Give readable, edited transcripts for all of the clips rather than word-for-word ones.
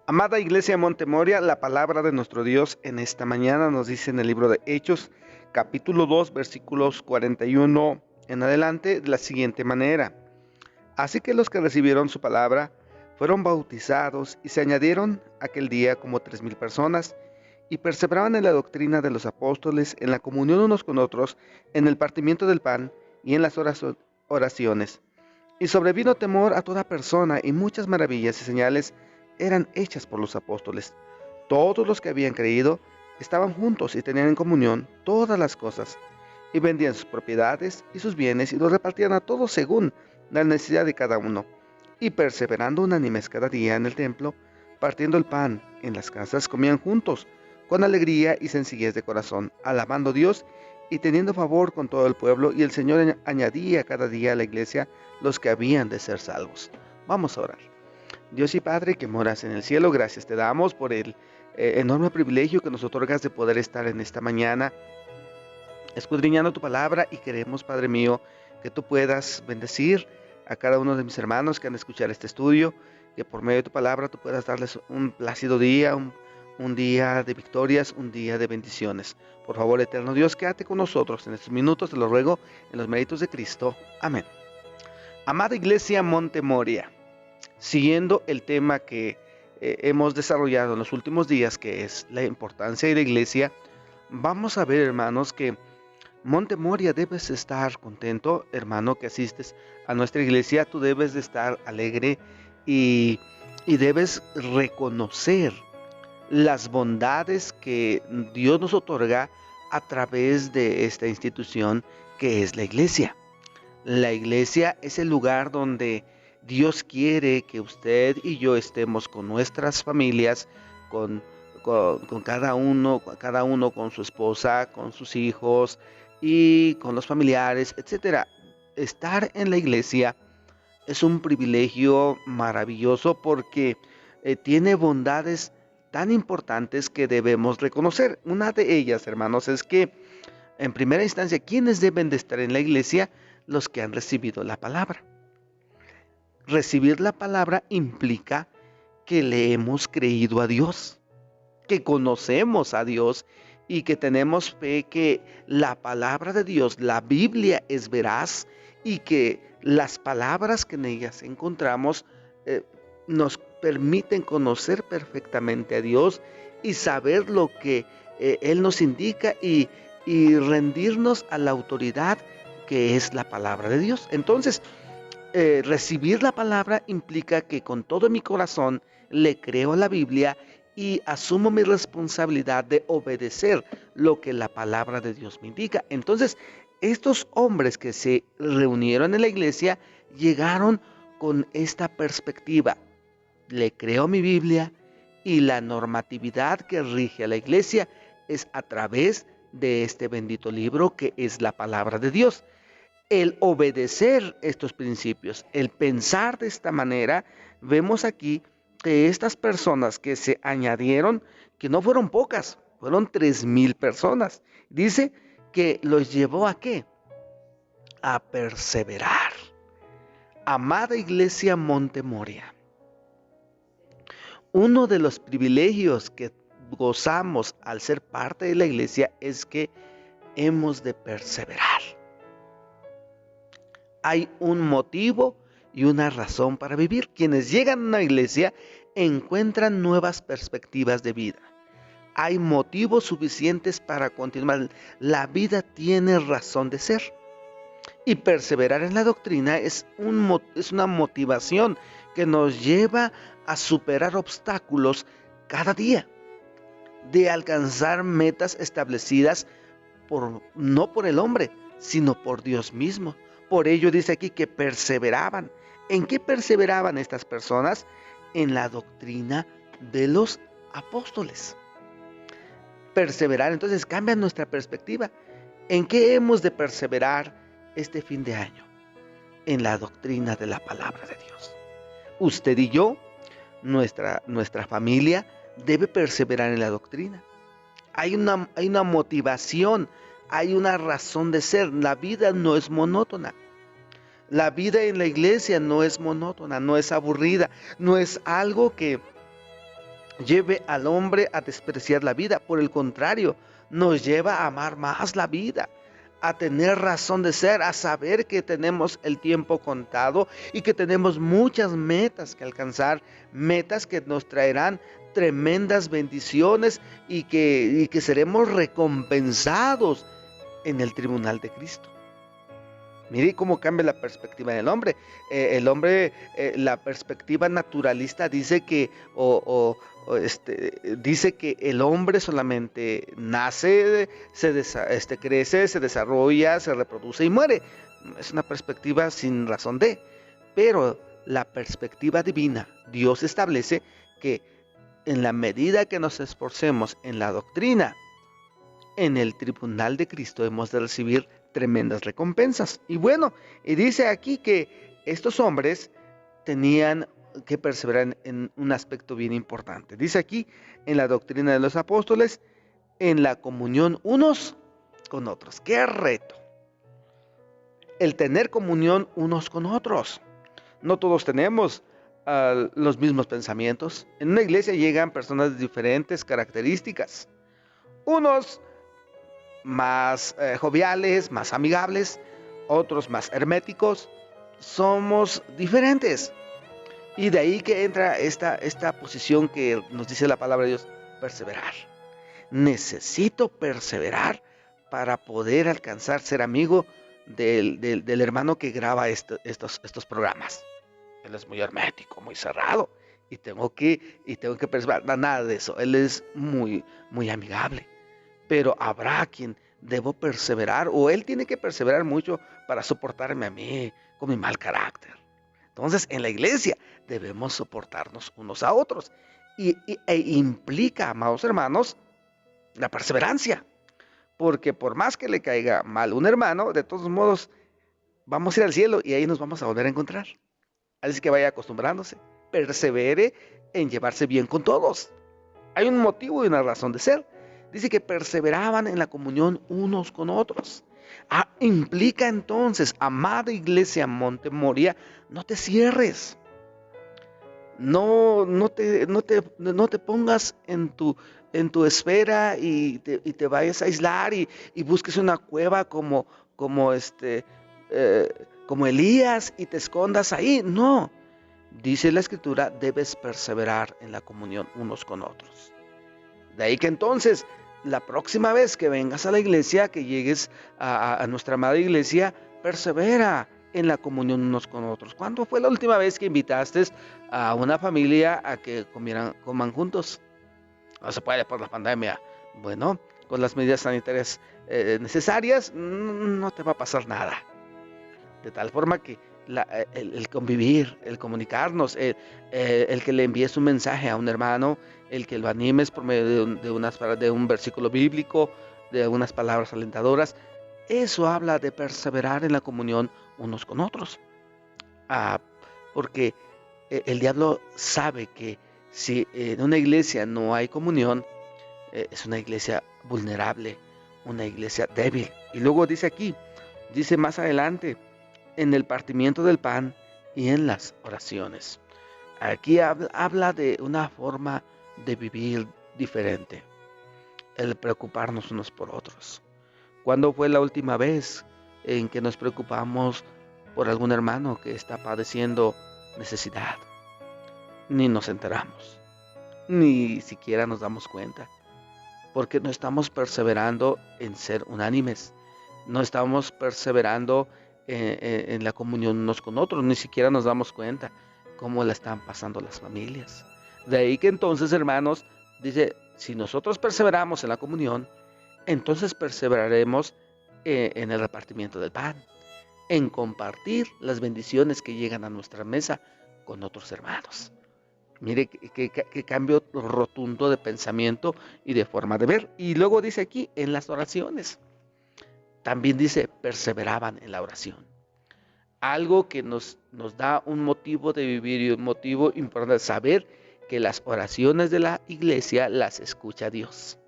Amada Iglesia Montemoria, la palabra de nuestro Dios en esta mañana nos dice en el libro de Hechos, capítulo 2, versículos 41 en adelante, de la siguiente manera. Así que los que recibieron su palabra fueron bautizados y se añadieron aquel día como 3,000 personas y perseveraban en la doctrina de los apóstoles, en la comunión unos con otros, en el partimiento del pan y en las oraciones. Y sobrevino temor a toda persona, y muchas maravillas y señales eran hechas por los apóstoles. Todos los que habían creído estaban juntos y tenían en comunión todas las cosas, y vendían sus propiedades y sus bienes y los repartían a todos según la necesidad de cada uno. Y perseverando unánimes cada día en el templo, partiendo el pan en las casas, comían juntos, con alegría y sencillez de corazón, alabando a Dios y teniendo favor con todo el pueblo, y el Señor añadía cada día a la iglesia los que habían de ser salvos. Vamos a orar. Dios y Padre que moras en el cielo, gracias te damos por el enorme privilegio que nos otorgas de poder estar en esta mañana escudriñando tu palabra, y queremos, Padre mío, que tú puedas bendecir a cada uno de mis hermanos que han de escuchar este estudio, que por medio de tu palabra tú puedas darles un plácido día, un día de victorias, un día de bendiciones. Por favor, eterno Dios, quédate con nosotros en estos minutos, te lo ruego, en los méritos de Cristo. Amén. Amada Iglesia Montemoria, siguiendo el tema que hemos desarrollado en los últimos días, que es la importancia de la iglesia, vamos a ver, hermanos, que Montemoria, debes estar contento, hermano, que asistes a nuestra iglesia. Tú debes de estar alegre y debes reconocer las bondades que Dios nos otorga a través de esta institución que es la iglesia. La iglesia es el lugar donde Dios quiere que usted y yo estemos con nuestras familias, con cada uno con su esposa, con sus hijos y con los familiares, etcétera. Estar en la iglesia es un privilegio maravilloso porque tiene bondades tan importantes que debemos reconocer. Una de ellas, hermanos, es que en primera instancia, ¿quiénes deben de estar en la iglesia? Los que han recibido la palabra. Recibir la palabra implica que le hemos creído a Dios, que conocemos a Dios y que tenemos fe que la palabra de Dios, la Biblia, es veraz y que las palabras que en ellas encontramos nos permiten conocer perfectamente a Dios y saber lo que Él nos indica y rendirnos a la autoridad que es la palabra de Dios. Entonces, recibir la palabra implica que con todo mi corazón le creo a la Biblia y asumo mi responsabilidad de obedecer lo que la palabra de Dios me indica. Entonces, estos hombres que se reunieron en la iglesia llegaron con esta perspectiva. Le creo a mi Biblia y la normatividad que rige a la iglesia es a través de este bendito libro que es la palabra de Dios. El obedecer estos principios, el pensar de esta manera, vemos aquí que estas personas que se añadieron, que no fueron pocas, fueron 3,000 personas. Dice que los llevó ¿a qué? A perseverar. Amada Iglesia Montemoria, uno de los privilegios que gozamos al ser parte de la iglesia es que hemos de perseverar. Hay un motivo y una razón para vivir. Quienes llegan a una iglesia encuentran nuevas perspectivas de vida. Hay motivos suficientes para continuar. La vida tiene razón de ser. Y perseverar en la doctrina es una motivación que nos lleva a superar obstáculos cada día, de alcanzar metas establecidas no por el hombre, sino por Dios mismo. Por ello dice aquí que perseveraban. ¿En qué perseveraban estas personas? En la doctrina de los apóstoles. Perseverar, entonces, cambia nuestra perspectiva. ¿En qué hemos de perseverar este fin de año? En la doctrina de la palabra de Dios. Usted y yo, nuestra familia, debe perseverar en la doctrina. Hay una motivación, hay una razón de ser. La vida no es monótona. La vida en la iglesia no es monótona, no es aburrida, no es algo que lleve al hombre a despreciar la vida. Por el contrario, nos lleva a amar más la vida, a tener razón de ser, a saber que tenemos el tiempo contado y que tenemos muchas metas que alcanzar, metas que nos traerán tremendas bendiciones y que seremos recompensados en el tribunal de Cristo. Mire cómo cambia la perspectiva del hombre. La perspectiva naturalista dice que, dice que el hombre solamente nace, crece, se desarrolla, se reproduce y muere. Es una perspectiva sin razón de. Pero la perspectiva divina, Dios establece que en la medida que nos esforcemos en la doctrina, en el tribunal de Cristo hemos de recibir tremendas recompensas. Y bueno, y dice aquí que estos hombres tenían que perseverar en un aspecto bien importante. Dice aquí, en la doctrina de los apóstoles, en la comunión unos con otros. ¡Qué reto! El tener comunión unos con otros. No todos tenemos los mismos pensamientos. En una iglesia llegan personas de diferentes características. Unos más joviales, más amigables, otros más herméticos. Somos diferentes. Y de ahí que entra esta posición que nos dice la palabra de Dios, perseverar. Necesito perseverar para poder alcanzar ser amigo del hermano que graba estos programas. Él es muy hermético, muy cerrado. Y tengo que perseverar. Nada de eso. Él es muy, muy amigable. Pero habrá quien debo perseverar, o él tiene que perseverar mucho para soportarme a mí con mi mal carácter. Entonces, en la iglesia debemos soportarnos unos a otros. E implica, amados hermanos, la perseverancia. Porque por más que le caiga mal un hermano, de todos modos, vamos a ir al cielo y ahí nos vamos a volver a encontrar. Así que vaya acostumbrándose. Persevere en llevarse bien con todos. Hay un motivo y una razón de ser. Dice que perseveraban en la comunión unos con otros. Implica entonces, amada iglesia Monte Moria, no te cierres. No te pongas en tu esfera y te vayas a aislar y busques una cueva como Elías y te escondas ahí. No. Dice la Escritura, debes perseverar en la comunión unos con otros. De ahí que entonces, la próxima vez que vengas a la iglesia, que llegues a nuestra amada iglesia, persevera en la comunión unos con otros. ¿Cuándo fue la última vez que invitaste a una familia a que coman juntos? No se puede por la pandemia. Bueno, con las medidas sanitarias necesarias, no te va a pasar nada. De tal forma que el convivir, el comunicarnos, el que le envíes un mensaje a un hermano, el que lo animes por medio de un versículo bíblico, de unas palabras alentadoras, eso habla de perseverar en la comunión unos con otros. Porque el diablo sabe que si en una iglesia no hay comunión, es una iglesia vulnerable, una iglesia débil. Y luego dice más adelante, en el partimiento del pan y en las oraciones. Aquí habla de una forma de vivir diferente, el preocuparnos unos por otros. ¿Cuándo fue la última vez en que nos preocupamos por algún hermano que está padeciendo necesidad? Ni nos enteramos, ni siquiera nos damos cuenta, porque no estamos perseverando en ser unánimes, no estamos perseverando en la comunión unos con otros, ni siquiera nos damos cuenta cómo la están pasando las familias. De ahí que entonces, hermanos, dice, si nosotros perseveramos en la comunión, entonces perseveraremos en el repartimiento del pan, en compartir las bendiciones que llegan a nuestra mesa con otros hermanos. Mire qué cambio rotundo de pensamiento y de forma de ver. Y luego dice aquí, en las oraciones. También dice, perseveraban en la oración. Algo que nos da un motivo de vivir y un motivo importante de saber que las oraciones de la iglesia las escucha Dios.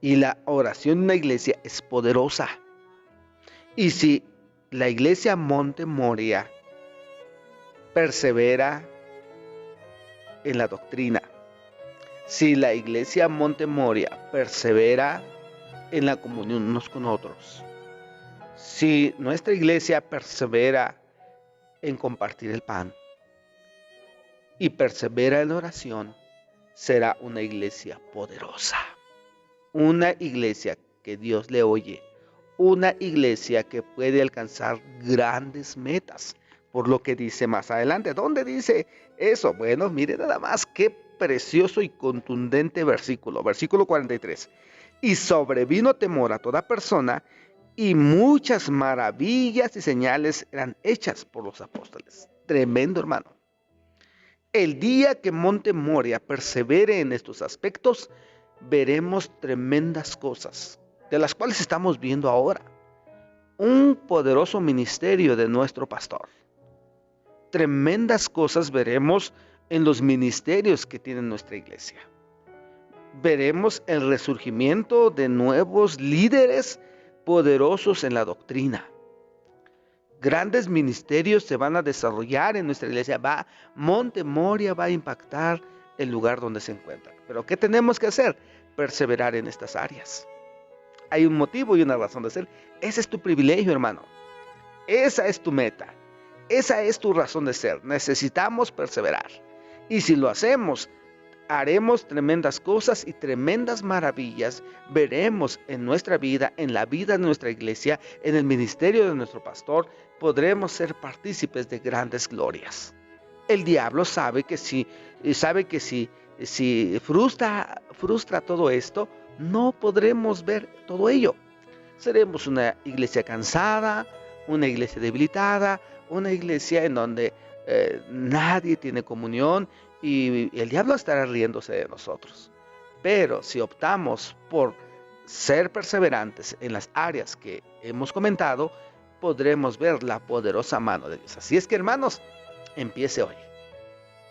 Y la oración de una iglesia es poderosa. Y si la iglesia Monte Moria persevera en la doctrina. Si la iglesia Monte Moria persevera en la comunión unos con otros, si nuestra iglesia persevera en compartir el pan y persevera en la oración, será una iglesia poderosa, una iglesia que Dios le oye, una iglesia que puede alcanzar grandes metas, por lo que dice más adelante. ¿Dónde dice eso? Bueno, mire nada más qué precioso y contundente versículo. Versículo 43. Y sobrevino temor a toda persona, y muchas maravillas y señales eran hechas por los apóstoles. Tremendo, hermano. El día que Monte Moria persevere en estos aspectos, veremos tremendas cosas, de las cuales estamos viendo ahora. Un poderoso ministerio de nuestro pastor. Tremendas cosas veremos en los ministerios que tiene nuestra iglesia. Veremos el resurgimiento de nuevos líderes poderosos en la doctrina. Grandes ministerios se van a desarrollar en nuestra iglesia. Monte Moria va a impactar el lugar donde se encuentra. Pero ¿qué tenemos que hacer? Perseverar en estas áreas. Hay un motivo y una razón de ser. Ese es tu privilegio, hermano. Esa es tu meta. Esa es tu razón de ser. Necesitamos perseverar. Y si lo hacemos, haremos tremendas cosas y tremendas maravillas. Veremos en nuestra vida, en la vida de nuestra iglesia, en el ministerio de nuestro pastor, podremos ser partícipes de grandes glorias. El diablo sabe que si frustra todo esto, no podremos ver todo ello. Seremos una iglesia cansada, una iglesia debilitada, una iglesia en donde nadie tiene comunión y el diablo estará riéndose de nosotros. Pero si optamos por ser perseverantes en las áreas que hemos comentado, podremos ver la poderosa mano de Dios. Así es que, hermanos, empiece hoy.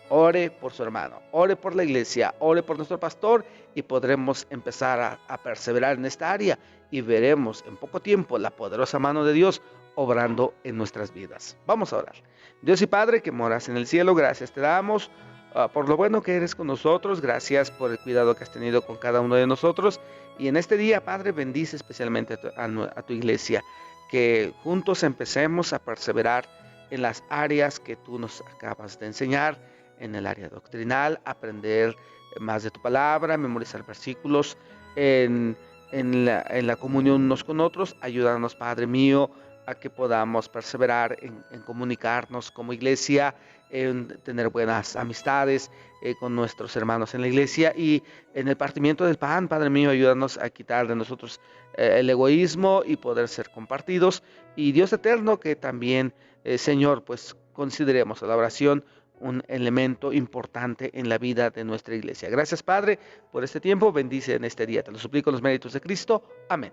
Ore por su hermano, ore por la iglesia, ore por nuestro pastor y podremos empezar a perseverar en esta área y veremos en poco tiempo la poderosa mano de Dios obrando en nuestras vidas. Vamos a orar. Dios y Padre que moras en el cielo, gracias te damos por lo bueno que eres con nosotros, gracias por el cuidado que has tenido con cada uno de nosotros y en este día, Padre, bendice especialmente a tu iglesia, que juntos empecemos a perseverar en las áreas que tú nos acabas de enseñar, en el área doctrinal, aprender más de tu palabra, memorizar versículos, en la comunión unos con otros. Ayúdanos, Padre mío, a que podamos perseverar en comunicarnos como iglesia, en tener buenas amistades con nuestros hermanos en la iglesia y en el partimiento del pan. Padre mío, ayúdanos a quitar de nosotros el egoísmo y poder ser compartidos. Y Dios eterno, que también, Señor, pues consideremos la oración un elemento importante en la vida de nuestra iglesia. Gracias, Padre, por este tiempo. Bendice en este día. Te lo suplico en los méritos de Cristo. Amén.